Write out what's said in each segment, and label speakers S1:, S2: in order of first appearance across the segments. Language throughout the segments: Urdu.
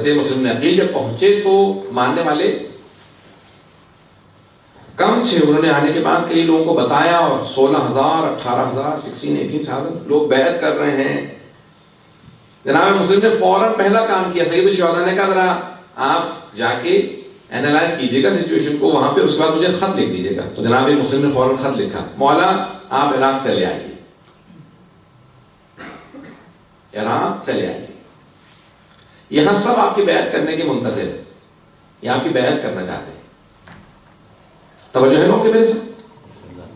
S1: حضرت مسلم بن عقیل جب پہنچے تو ماننے والے کم تھے. انہوں نے آنے کے بعد کئی لوگوں کو بتایا اور 16,000 18,000 18,000 لوگ بیعت کر رہے ہیں. جناب مسلم نے فوراً پہلا کام کیا. سید الشہداء نے کہا ذرا آپ جا کے اینالائز کیجیے گا سچویشن کو وہاں پہ, اس کے بعد مجھے خط لکھ دیجیے گا. تو جناب مسلم نے فوراً خط لکھا, مولا آپ عراق چلے آئیے, عراق چلے آئیے, یہاں سب آپ کی بیعت کرنے کے منتظر ہیں, یہ آپ کی بیعت کرنا چاہتے ہیں. توجہ ہے لوگ کہ میرے ساتھ,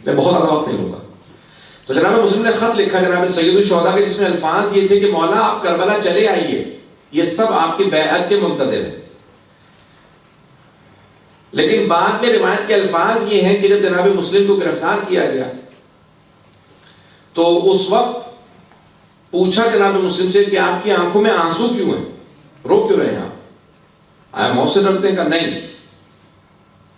S1: میں بہت زیادہ وقت نہیں لوں گا. تو جناب مسلم نے خط لکھا جناب سید الشہداء کے, جس میں الفاظ یہ تھے کہ مولا آپ کربلا چلے آئیے, یہ سب آپ کی بیعت کے منتظر ہیں. لیکن بعد میں روایت کے الفاظ یہ ہیں کہ جب جناب مسلم کو گرفتار کیا گیا تو اس وقت پوچھا جناب مسلم سے کہ آپ کی آنکھوں میں آنسو کیوں ہیں, رو کیوں رہے ہیں آپ, آیا موت سے ڈرتے ہیں؟ کہ نہیں,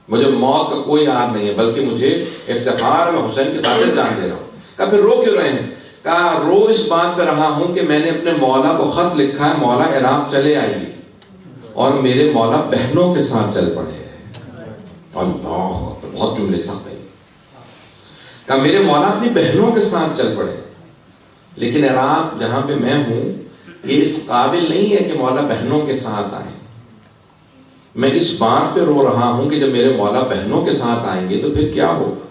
S1: مجھے موت کا کوئی یاد نہیں ہے, بلکہ مجھے افتخار میں حسین کی خاطر جان دے رہا ہوں. کہا پھر رو کیوں رہے ہیں؟ کہا رو اس بات پہ رہا ہوں کہ میں نے اپنے مولا کو خط لکھا ہے, مولا عراق چلے آئیے, اور میرے مولا بہنوں کے ساتھ چل پڑے. اللہ بہت جملے سخت ہے. کہا میرے مولا اپنی بہنوں کے ساتھ چل پڑے, لیکن عراق جہاں پہ میں ہوں یہ اس قابل نہیں ہے کہ مولا بہنوں کے ساتھ آئیں. میں اس بات پہ رو رہا ہوں کہ جب میرے مولا بہنوں کے ساتھ آئیں گے تو پھر کیا ہوگا.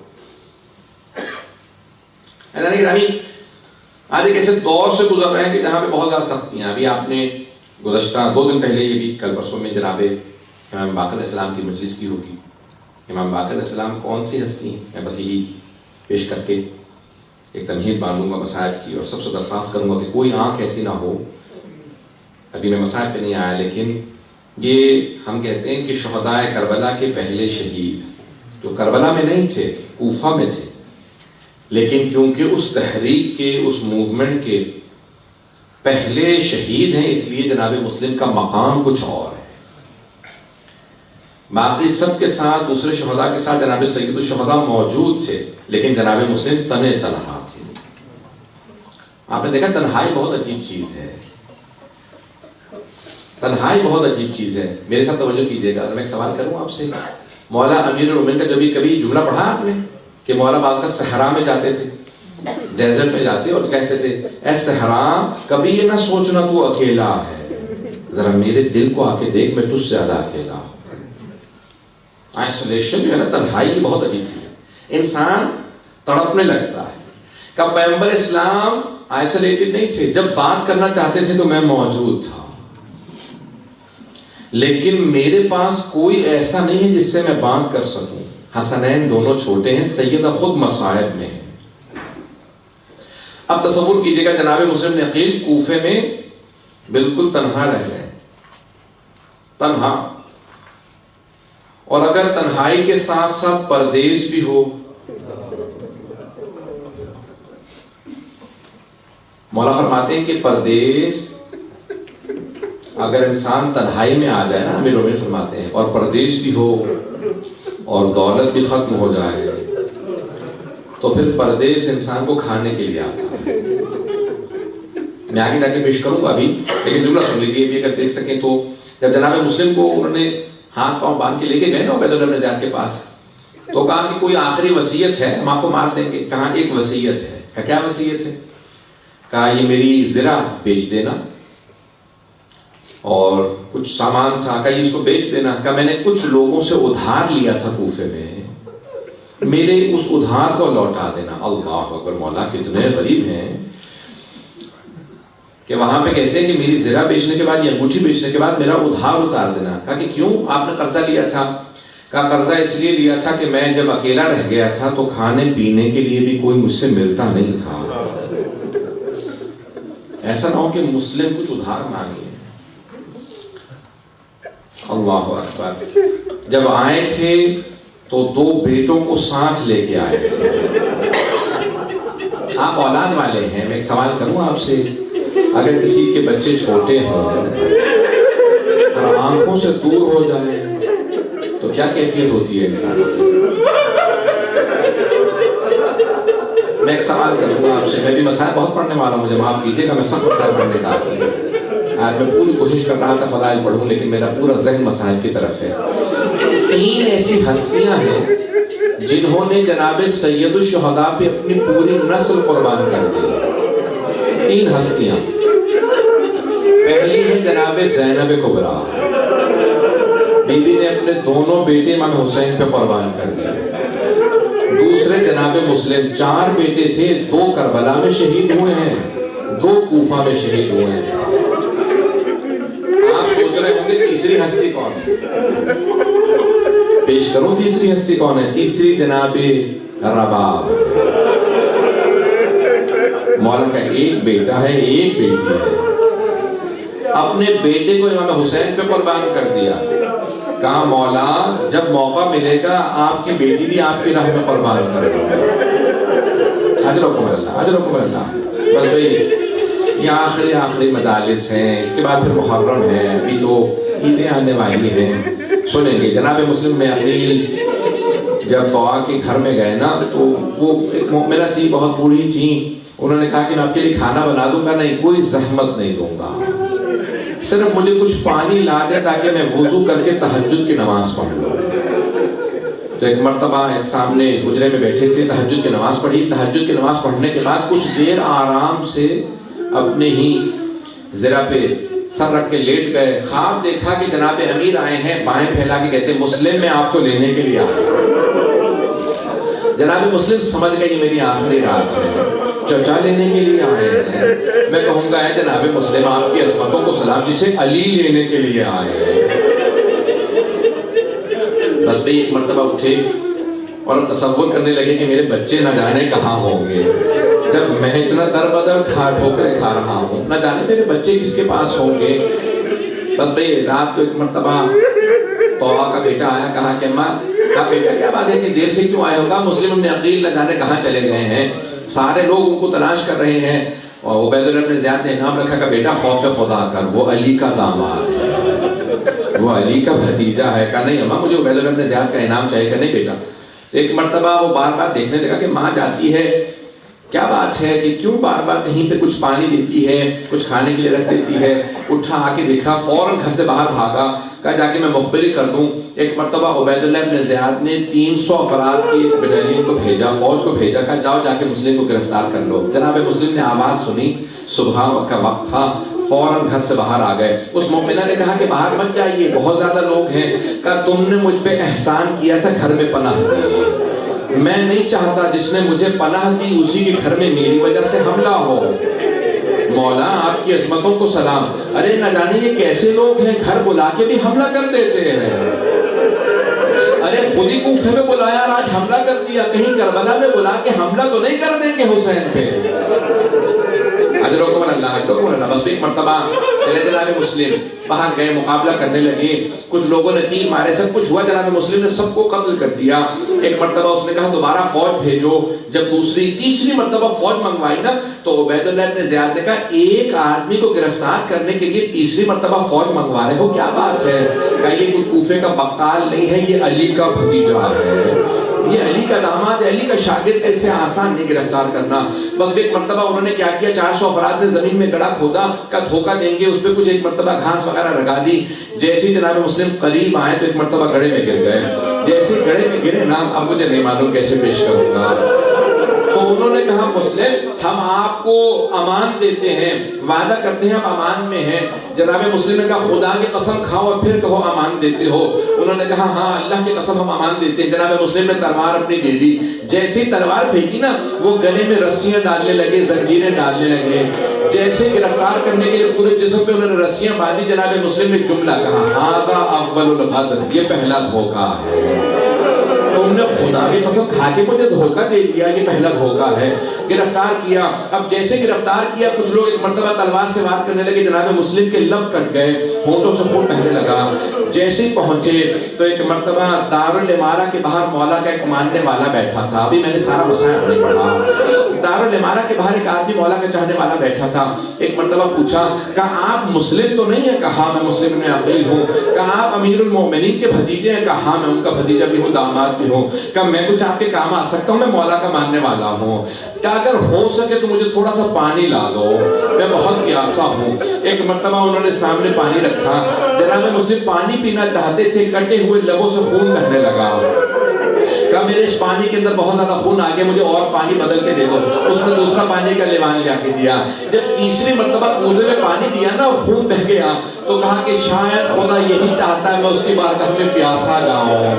S1: آج ایک ایسے دور سے گزر رہے ہیں کہ جہاں پہ بہت زیادہ سختیاں. ابھی آپ نے گزشتہ 2 دن پہلے, یہ بھی کل پرسوں میں, جناب امام باقر علیہ السلام کی مجلس کی ہوگی. امام باقر علیہ السلام کون سی ہستی ہیں؟ میں بس یہی پیش کر کے ایک تمہید باندھوں گا مسائل کی, اور سب سے درخواست کروں گا کہ کوئی آنکھ ایسی نہ ہو. ابھی میں مسائل پہ نہیں آیا, لیکن یہ ہم کہتے ہیں کہ شہداء کربلا کے پہلے شہید جو کربلا میں نہیں تھے, کوفہ میں تھے, لیکن کیونکہ اس تحریک کے, اس موومنٹ کے پہلے شہید ہیں, اس لیے جناب مسلم کا مقام کچھ اور ہے. باقی سب کے ساتھ, دوسرے شہداء کے ساتھ جناب سید الشہداء موجود تھے, لیکن جناب مسلم تنے تنہا تھے. آپ نے دیکھا تنہائی بہت عجیب چیز ہے, تنہائی بہت عجیب چیز ہے. میرے ساتھ توجہ کیجیے گا. میں ایک سوال کروں آپ سے, مولا امیر المومنین کا کبھی جملہ پڑھا آپ نے کہ مولا بعد کا صحرا میں جاتے تھے, ڈیزرٹ میں جاتے اور کہتے تھے اے صحرا کبھی یہ نہ سوچنا تو اکیلا ہے, ذرا میرے دل کو آ کے دیکھ, میں تجھ سے زیادہ اکیلا ہوں. آئسولیشن جو ہے نا, تنہائی بہت عجیب ہے. انسان تڑپنے لگتا ہے. کہ پیغمبر اسلام آئسولیٹڈ نہیں تھے, جب بات کرنا چاہتے تھے تو میں موجود تھا, لیکن میرے پاس کوئی ایسا نہیں ہے جس سے میں بات کر سکوں. حسنین دونوں چھوٹے ہیں, سیدہ خود مصائب میں ہے. اب تصور کیجئے گا جناب مسلم بن عقیل کوفے میں بالکل تنہا رہ گئے, تنہا, اور اگر تنہائی کے ساتھ ساتھ پردیس بھی ہو. مولا فرماتے ہیں کہ پردیس اگر انسان تنہائی میں آ جائے نا, امیر المومنین فرماتے ہیں, اور پردیس بھی ہو اور دولت بھی ختم ہو جائے, تو پھر پردیس انسان کو کھانے کے لیے آتا ہے. میں آگے جا کے پیش کروں گا ابھی, لیکن جملہ سن لیجیے بھی اگر دیکھ سکیں تو. جب جناب مسلم کو انہوں نے ہاتھ پاؤں باندھ کے لے کے گئے نا عبید بن زیاد کے پاس, تو کہا کہ کوئی آخری وصیت ہے, ہم آپ کو مار دیں گے. کہا ایک وصیت ہے. کہا کیا وصیت ہے؟ کہا یہ میری زرہ بیچ دینا, اور کچھ سامان تھا, کہا اس کو بیچ دینا. کہا میں نے کچھ لوگوں سے ادھار لیا تھا کوفے میں, میرے اس ادھار کو لوٹا دینا. اللہ اکبر, مولا کتنے غریب ہیں کہ وہاں پہ کہتے ہیں کہ میری زرہ بیچنے کے بعد یا انگوٹھی بیچنے کے بعد میرا ادھار اتار دینا. کہا کہ کیوں, آپ نے قرضہ لیا تھا؟ کہا قرضہ اس لیے لیا تھا کہ میں جب اکیلا رہ گیا تھا تو کھانے پینے کے لیے بھی کوئی مجھ سے ملتا نہیں تھا. ایسا نہ ہو کہ مسلم کچھ ادھار مانگے. اللہ اکبر. جب آئے تھے تو 2 بیٹوں کو ساتھ لے کے آئے تھے. آپ اولاد والے ہیں, میں ایک سوال کروں آپ سے, اگر کسی کے بچے چھوٹے ہوں اور آنکھوں سے دور ہو جائے تو کیا کیفیت ہوتی ہے انسان کی؟ میں ایک سوال کروں گا آپ سے, میں بھی مسائل بہت پڑھنے والا ہوں, مجھے معاف کیجیے گا, میں سب مسائل پڑھنے کا آتی ہوں. آج میں پوری کوشش کر رہا تھا فضائل پڑھوں، لیکن میرا پورا ذہن مسائل کی طرف ہے۔ 3 ایسی ہستیاں ہیں جنہوں نے جناب سید الشہداء پہ اپنی پوری نسل قربان کر دی۔ 3 ہستیاں، پہلی ہے جناب زینب کبریٰ، بی بی نے اپنے دونوں بیٹے امام حسین پہ قربان کر دیے۔ دوسرے جناب مسلم، 4 بیٹے تھے، 2 کربلا میں شہید ہوئے ہیں، 2 کوفہ میں شہید ہوئے ہیں۔ آپ سوچ رہے ہوں گے تیسری ہستی کون ہے؟ پیش کروں تیسری ہستی کون ہے؟ تیسری جناب رباب، مولا کا ایک بیٹا ہے، ایک بیٹی ہے، اپنے بیٹے کو امام حسین پہ قربان کر دیا۔ کہا مولا جب موقع ملے گا آپ کی بیٹی بھی آپ کی راہ میں قربان کر دوں گا۔ اجرکم اللہ، اجرکم اللہ۔ بس بھائی یہ آخری مجالس ہیں، اس کے بعد پھر محرم ہے، ابھی تو عیدیں آنے والی ہیں۔ سنیں گے جناب مسلم میں عقیل جب دعا کے گھر میں گئے نا، تو وہ ایک مومنہ تھی، بہت بوڑھی تھی، انہوں نے کہا کہ میں آپ کے لیے کھانا بنا دوں گا، نہیں کوئی زحمت نہیں دوں گا، صرف مجھے کچھ پانی لا دے تاکہ میں وضو کر کے تہجد کی نماز پڑھ لوں۔ تو ایک مرتبہ ایک سامنے حجرے میں بیٹھے تھے، تہجد کی نماز پڑھی۔ تہجد کی نماز پڑھنے کے بعد کچھ دیر آرام سے اپنے ہی زرہ پہ سر رکھ کے لیٹ گئے۔ خواب دیکھا کہ جناب امیر آئے ہیں، بائیں پھیلا کے کہتے مسلم میں آپ کو لینے کے لیے آیا۔ جناب مسلم سمجھ گئے کہ میری آخری رات ہے، چچا لینے کے لیے آئے ہیں۔ میں کہوں گا اے جناب مسلم آپ کی عظمتوں کو سلام، جسے علی لینے کے لیے آئے ہیں۔ بس بھئی ایک مرتبہ اٹھے اور تصور کرنے لگے کہ میرے بچے نہ جانے کہاں ہوں گے، جب میں اتنا در بدر ٹھوکریں کھا رہا ہوں، نہ جانے میرے بچے کس کے پاس ہوں گے۔ بس بھئی رات کو ایک مرتبہ توبہ کا بیٹا آیا، کہا کہ ماں کا بیٹا کیا بات ہے کہ دیر سے کیوں آئے ہوگا؟ مسلم ابن عقیل نہ جانے کہاں چلے گئے ہیں، سارے لوگ ان کو تلاش کر رہے ہیں۔ اور عبید اللہ بن زیاد نے انعام رکھا کہ بیٹا خوف خدا کر، وہ علی کا داماد ہے، وہ علی کا بھتیجا ہے۔ کہا نہیں اماں مجھے عبید اللہ بن زیاد کا انعام چاہیے۔ کہ نہیں بیٹا۔ ایک مرتبہ وہ بار بار دیکھنے لگا کہ ماں جاتی ہے، کیا بات ہے کہ کیوں بار بار کہیں پہ کچھ پانی دیتی ہے، کچھ کھانے کے لیے رکھ دیتی ہے۔ اٹھا آ کے دیکھا، فوراً گھر سے باہر بھاگا، کہا جا کے میں مخبری کر دوں۔ ایک مرتبہ عبید اللہ بن زیاد نے 300 افراد کی ایک بٹالین کو بھیجا، فوج کو بھیجا، کہا جاؤ جا کے مسلم کو گرفتار کر لو۔ جناب مسلم نے آواز سنی، صبح کا وقت تھا، فوراً گھر سے باہر آ گئے۔ اس مومنہ نے کہا کہ باہر مت جائیے، بہت زیادہ لوگ ہیں۔ کہا تم نے مجھ پہ احسان کیا تھا، گھر میں پناہ دی، میں نہیں چاہتا جس نے مجھے پناہ دی اسی کے گھر میں میری وجہ سے حملہ ہو۔ مولا آپ کی عظمتوں کو سلام۔ ارے نہ جانے یہ کیسے لوگ ہیں، گھر بلا کے بھی حملہ کر دیتے ہیں۔ ارے خود ہی کوفے میں بلایا اور آج حملہ کر دیا، کہیں کربلا میں بلا کے حملہ تو نہیں کر دیں گے حسین پہ؟ اجرکم اللہ، اجرکم اللہ۔ بس ایک مرتبہ چلے جناب مسلم باہر گئے، مقابلہ کرنے لگے، کچھ لوگوں نے تیر مارے، سب کچھ ہوا، جناب مسلم نے سب کو قتل کر دیا۔ ایک مرتبہ اس نے کہا دوبارہ فوج بھیجو۔ جب تیسری مرتبہ فوج منگوائی نا، تو عبید اللہ بن زیاد نے کہا ایک آدمی کو گرفتار کرنے کے لیے تیسری مرتبہ فوج منگوا رہے ہو، کیا بات ہے؟ کہا یہ کوئی کوفے کا بقال نہیں ہے، یہ علی کا بھتیجا ہے، یہ علی کا داماد ہے، علی کا شاگرد، ایسے آسان نہیں گرفتار کرنا۔ بس ایک مرتبہ انہوں نے کیا کیا، 400 افراد نے زمین میں گڑھا کھودا، کا دھوکہ دیں گے، اس پہ کچھ ایک مرتبہ گھاس وغیرہ لگا دی۔ جیسے جناب مسلم قریب آئے تو ایک مرتبہ گڑھے میں گر گئے۔ جیسے گڑھے میں گرے نا، اب مجھے نہیں معلوم کیسے پیش کروں گا۔ تو انہوں نے کہا مسلم ہم آپ کو امان دیتے ہیں، وعدہ کرتے ہیں آپ امان میں ہیں۔ جناب مسلم نے کہا خدا کی قسم کھاؤ اور پھر کہو امان دیتے ہو۔ انہوں نے کہا ہاں اللہ کی قسم ہم امان دیتے ہیں۔ جناب مسلم نے تلوار اپنی دے دی، جیسے ہی تلوار پھینکی نا، وہ گلے میں رسیاں ڈالنے لگے، زنجیریں ڈالنے لگے۔ جیسے گرفتار کرنے کے لیے پورے جسم پہ انہوں نے رسیاں باندھی، جناب مسلم نے جملہ کہا ھذا اول الغدر، یہ پہلا دھوکہ ہے، تم نے خدا کی قسم کھا کے مجھے دھوکہ دے دیا، یہ پہلا دھوکہ ہے۔ گرفتار کیا، اب جیسے گرفتار کیا کچھ لوگ ایک مرتبہ تلوار سے وار کرنے لگے، جناب مسلم کے لب کٹ گئے، ہونٹوں سے خون بہنے لگا۔ جیسے ہی پہنچے تو ایک مرتبہ دارالامارہ کے باہر مولا کا ایک ماننے والا بیٹھا تھا، ابھی میں نے سارا مسائل نہیں پڑھا۔ دارالامارہ کے باہر ایک آدمی مولا کا چاہنے والا بیٹھا تھا۔ ایک مرتبہ پوچھا، کہا آپ مسلم تو نہیں ہے؟ کہا میں مسلم ابن عقیل ہوں۔ کہا آپ امیر المومنین کے بھتیجے ہیں؟ کہا ہاں میں ان کا بھتیجا بھی ہوں، داماد بھی فرماتی ہو کہ میں کچھ آپ کے کام آ سکتا ہوں؟ میں مولا کا ماننے والا ہوں، کہ اگر ہو سکے تو مجھے تھوڑا سا پانی لا دو، میں بہت پیاسا ہوں۔ ایک مرتبہ انہوں نے سامنے پانی رکھا، جناب مسلم پانی پینا چاہتے تھے، کٹے ہوئے لبوں سے خون بہنے لگا، کہ میرے اس پانی کے اندر بہت زیادہ خون آ گیا، مجھے اور پانی بدل کے دے دو۔ اس نے دوسرا پانی کا لیوان لے کے دیا۔ جب تیسری مرتبہ کوزے میں پانی دیا نا اور خون بہ گیا تو کہا کہ شاید خدا یہی چاہتا ہے میں اس کی بارگاہ میں پیاسا جاؤں۔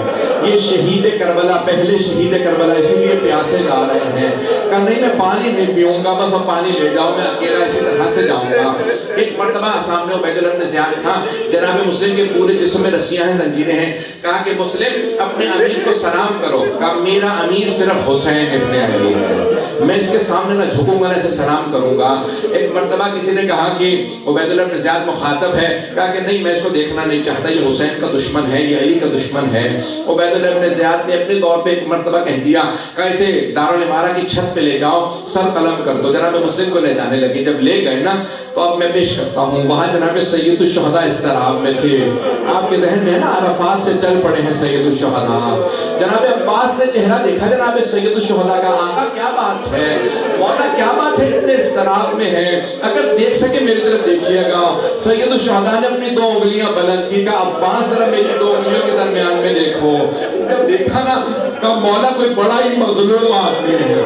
S1: یہ شہید کربلا، پہلے شہید کربلا، اسی لیے پیاسے جا رہے ہیں، کہ نہیں میں پانی نہیں پیوں گا، بس اب پانی لے جاؤ، میں اکیلا اسی طرح سے جاؤں گا۔ ایک مرتبہ سامنے عبید اللہ بن زیاد تھا، جناب مسلم کے پورے جسم میں رسیاں ہیں، زنجیریں ہیں، کہا کہ مسلم اپنے امیر کو سلام کرو، کہ میرا امیر صرف حسین ابن علی ہے، میں اس کے سامنے نہ جھکوں گا نہ اسے سلام کروں گا۔ ایک مرتبہ کسی نے کہا کہ عبید اللہ بن زیاد مخاطب ہے، کہا کہ نہیں میں اس کو دیکھنا نہیں چاہتا، یہ حسین کا دشمن ہے، یہ علی کا دشمن ہے۔ عبید اللہ بن زیاد نے اپنے طور پہ ایک مرتبہ کہہ دیا کہ اسے دارالامارہ کی چھت پہ لے جاؤ، سر قلم کر دو۔ جناب مسلم کو لے جانے لگے، جب لے گئے نا تو اب میں پیش کرتا ہوں، وہاں جناب سید الشہداء استراب میں تھے۔ آپ کے ذہن میں ہے نا عرفات سے چل پڑے ہیں سید الشہداء۔ جناب عباس نے چہرہ دیکھا جناب سید الشہداء کا، آقا کیا بات ہے، مولا کیا بات ہے، اتنے استراب میں ہے، اگر دیکھ سکے میری طرف دیکھیے گا۔ سید الشہداء نے اپنی 2 انگلیاں بلند کی، کہا عباس ذرا میری 2 انگلیوں کے درمیان میں دیکھو۔ جب دیکھا نا کہ مولا کوئی بڑا ہی مظلوم آدمی ہے،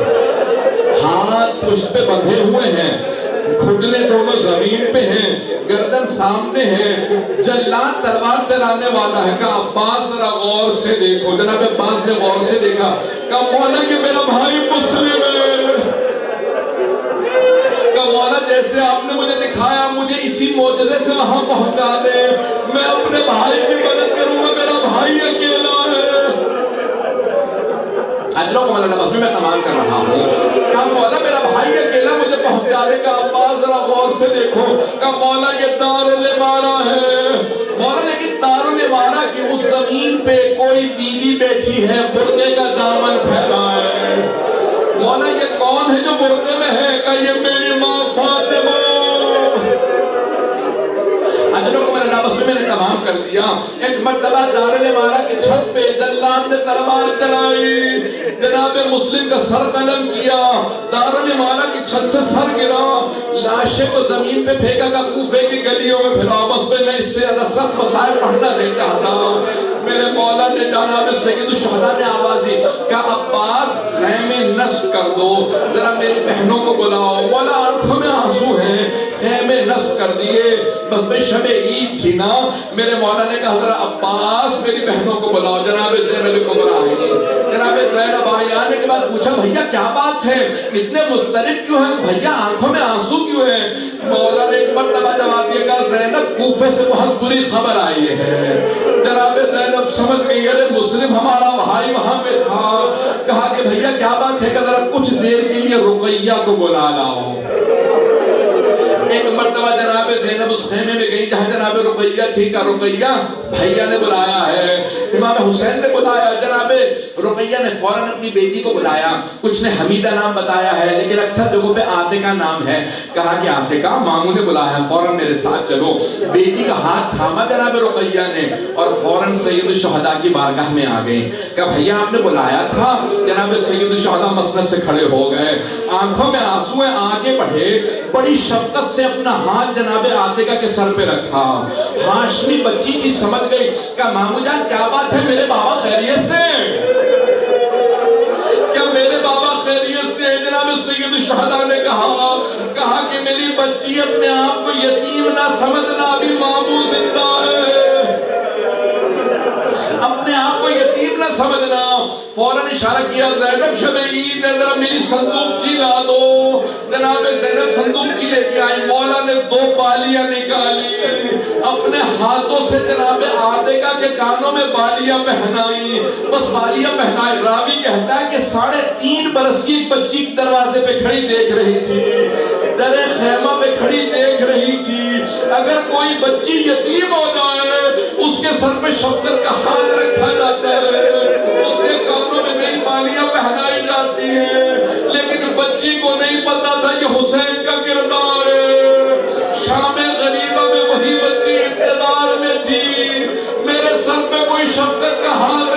S1: ہاتھ پشت پہ بندھے ہوئے ہیں، گھٹنے دونوں زمین پہ ہیں، گردن سامنے ہے، جلاد تلوار چلانے والا ہے، کہا عباس ذرا غور سے دیکھو۔ جناب عباس نے غور سے دیکھا، کہا مولا کہ میرا بھائی مسلم ہے، کہا مولا جیسے آپ نے مجھے دکھایا مجھے اسی معجزے سے وہاں پہنچا دے، میں اپنے بھائی کی مدد کروں گا، میرا بھائی اکیلا ہے۔ اجلوں کو مطلب میں تمام کر رہا ہوں، کہا مولا میرا بھائی اکیلا مجھے پہنچا دے، کہا عباس ذرا غور سے دیکھو، کہا مولا یہ دارالامارہ ہے، مولا لیکن دارالامارہ کی اس زمین پہ کوئی بیوی بیٹھی ہے، بردے کا دامن پھیلا ہے، مولا یہ کون ہے جو بردے میں ہے، کہا یہ میری ماں فاطمہ۔ اجلوں کو میں نے تمام کر دیا۔ ایک مرتبہ دارالامارہ کی چھت پہ جلاد نے تلوار چلائی، جناب مسلم کا سر قلم کیا، دارالامارہ کی چھت سے سر گرا، لاشیں کو زمین پہ پھینکا، کا کوفے کی گلیوں میں پھرا، بس میں اس سے زیادہ سخت مسائل پڑھنا نہیں چاہتا۔ میرے مولا نے جناب سید الشہداء نے آواز دی کہ عباس خیمے نصب کر دو، ذرا میری بہنوں کو بلاؤ، مولا آنکھوں میں آنسو ہیں، خیمے نصب کر دیے۔ بس میں شب عید تھی نا، میرے مولا نے کہا ذرا عباس میری بہنوں کو بلاؤ، جناب زینب کبریٰ آئی، جناب زینب آئی، آنے کے بعد پوچھا بھیا کیا بات ہے، اتنے مضطرب کیوں ہیں بھیا، آنکھوں میں آنسو کیوں ہیں؟ مولا نے ایک مرتبہ جواب دیا، کہا زینب کوفے سے بہت بری خبر آئی ہے۔ جناب زینب سمجھ گئی ارے مسلم ہمارا بھائی وہاں پہ تھا، کہا کہ بھیا کیا بات ہے، کہ ذرا کچھ دیر کے لیے رقیہ کو بلا لاؤ۔ ایک مرتبہ جناب زینب اس خیمے میں گئی جہاں جناب رقیہ تھی، کا رقیہ بھیا نے بلایا ہے، امام حسین نے بلایا۔ جناب رقیہ نے فوراً اپنی بیٹی کو بلایا، کچھ نے حمیدہ نام بتایا ہے لیکن اکثر جگہوں پہ عاتقہ نام ہے، کہا کہ عاتقہ ماموں نے بلایا ہے، فوراً میرے ساتھ چلو۔ بیٹی کا ہاتھ تھاما جناب رقیہ نے اور فوراً سید الشہداء کی بارگاہ میں آ گئی، کہا بھیا آپ نے بلایا تھا؟ جناب سید الشہداء مسند سے کھڑے ہو گئے، آنکھوں میں آنسو ہیں، آگے بڑھے، بڑی شفقت سے اپنا ہاتھ جناب عاتقہ کے سر پہ رکھا۔ ہاشمی بچی کی سمجھ گئی کہ مامو جان کیا بات ہے، میرے بابا خیریت سے؟ کیا میرے بابا خیریت سے؟ جناب سید الشہداء نے کہا کہ میری بچی اپنے آپ کو یتیم نہ سمجھنا، ابھی مامو زندہ ہے، اپنے آپ کو یتیم نہ سمجھنا۔ فوراً اشارہ کیا زینب شب عید ہے، ذرا میری صندوقچی لا دو۔ جناب زینب صندوقچی لے کے آئی، مولا نے 2 بالیاں نکالی، اپنے ہاتھوں سے جناب عاتقہ کے کانوں میں بالیاں پہنائی، بس بالیاں پہنائی۔ راوی کہتا ہے کہ 3.5 برس کی ایک بچی دروازے پہ کھڑی دیکھ رہی تھی، درے خیمہ پہ کھڑی دیکھ رہی تھی، اگر کوئی بچی یتیم ہو جائے اس کے سر پہ شفقت کا ہاتھ رکھا جاتا ہے، اس کے کانوں میں نئی بالیاں پہنائی جاتی ہیں، لیکن بچی کو نہیں پتا تھا یہ حسین کا کردار ہے۔ شام غریبہ میں وہی بچی اقتدار میں تھی، میرے سر پہ کوئی شفقت کا ہاتھ